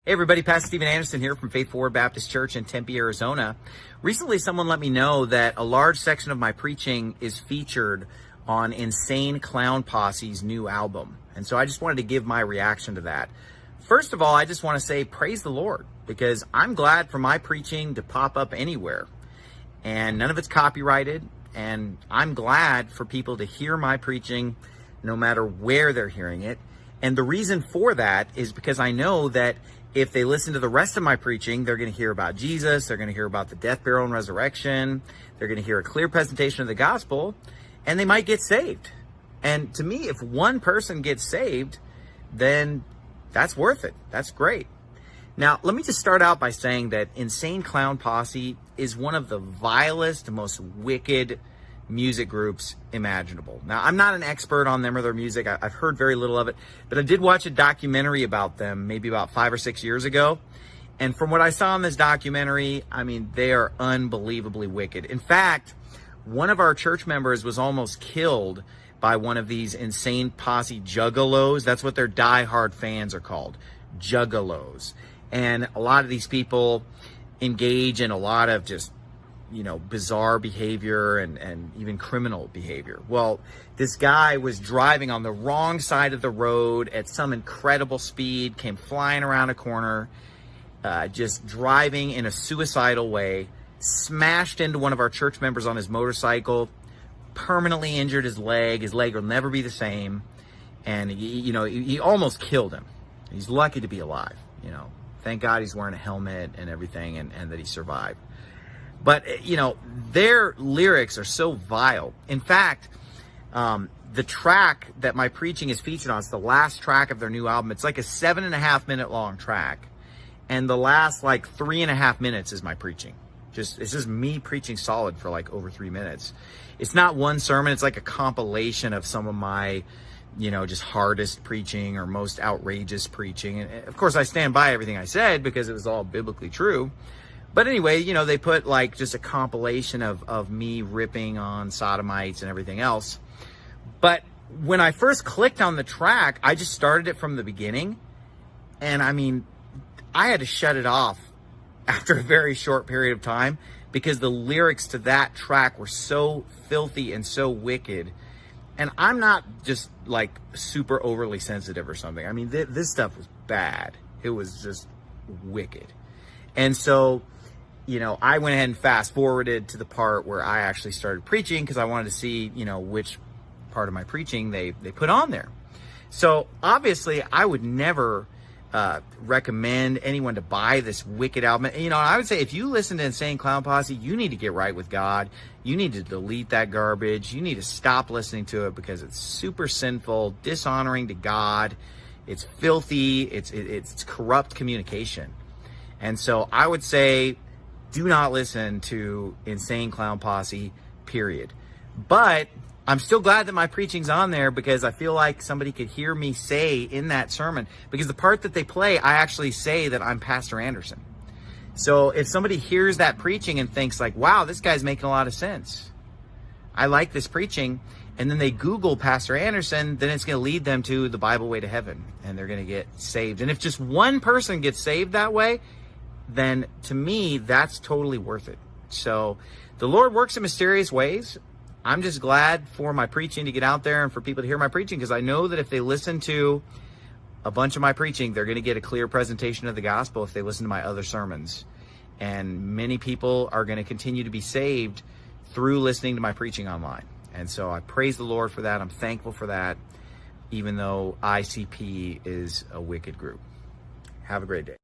Hey everybody, Pastor Stephen Anderson here from Faith Forward Baptist Church in Tempe, Arizona. Recently, someone let me know that a large section of my preaching is featured on Insane Clown Posse's new album. And so I just wanted to give my reaction to that. First of all, I just want to say praise the Lord, because I'm glad for my preaching to pop up anywhere. And none of it's copyrighted. And I'm glad for people to hear my preaching no matter where they're hearing it. And the reason for that is because I know that if they listen to the rest of my preaching, they're going to hear about Jesus, they're going to hear about the death, burial, and resurrection, they're going to hear a clear presentation of the gospel, and they might get saved. And to me, if one person gets saved, then that's worth it. That's great. Now, let me just start out by saying that Insane Clown Posse is one of the vilest, most wicked music groups imaginable. Now, I'm not an expert on them or their music. I've heard very little of it, but I did watch a documentary about them maybe about 5 or 6 years ago. And from what I saw in this documentary, I mean, they are unbelievably wicked. In fact, one of our church members was almost killed by one of these Insane Posse juggalos. That's what their diehard fans are called, juggalos. And a lot of these people engage in a lot of just bizarre behavior and even criminal behavior. Well, this guy was driving on the wrong side of the road at some incredible speed, came flying around a corner, just driving in a suicidal way, smashed into one of our church members on his motorcycle, permanently injured his leg. His leg will never be the same. And, he almost killed him. He's lucky to be alive, Thank God he's wearing a helmet and everything and that he survived. But, their lyrics are so vile. In fact, the track that my preaching is featured on, it's the last track of their new album. It's like a 7.5 minute long track. And the last 3.5 minutes is my preaching. It's just me preaching solid for over 3 minutes. It's not one sermon. It's like a compilation of some of my, just hardest preaching or most outrageous preaching. And of course, I stand by everything I said because it was all biblically true. But anyway, they put just a compilation of me ripping on sodomites and everything else. But when I first clicked on the track, I just started it from the beginning. And I had to shut it off after a very short period of time because the lyrics to that track were so filthy and so wicked. And I'm not just super overly sensitive or something. This stuff was bad. It was just wicked. And so, I went ahead and fast forwarded to the part where I actually started preaching because I wanted to see, which part of my preaching they put on there. So obviously I would never recommend anyone to buy this wicked album. I would say if you listen to Insane Clown Posse, you need to get right with God. You need to delete that garbage. You need to stop listening to it because it's super sinful, dishonoring to God. It's filthy. It's corrupt communication. And so I would say, do not listen to Insane Clown Posse, period. But I'm still glad that my preaching's on there because I feel like somebody could hear me say in that sermon, because the part that they play, I actually say that I'm Pastor Anderson. So if somebody hears that preaching and thinks wow, this guy's making a lot of sense, I like this preaching, and then they Google Pastor Anderson, then it's going to lead them to the Bible Way to Heaven, and they're going to get saved. And if just one person gets saved that way, then to me, that's totally worth it. So the Lord works in mysterious ways. I'm just glad for my preaching to get out there and for people to hear my preaching, because I know that if they listen to a bunch of my preaching, they're going to get a clear presentation of the gospel if they listen to my other sermons. And many people are going to continue to be saved through listening to my preaching online. And so I praise the Lord for that. I'm thankful for that, even though ICP is a wicked group. Have a great day.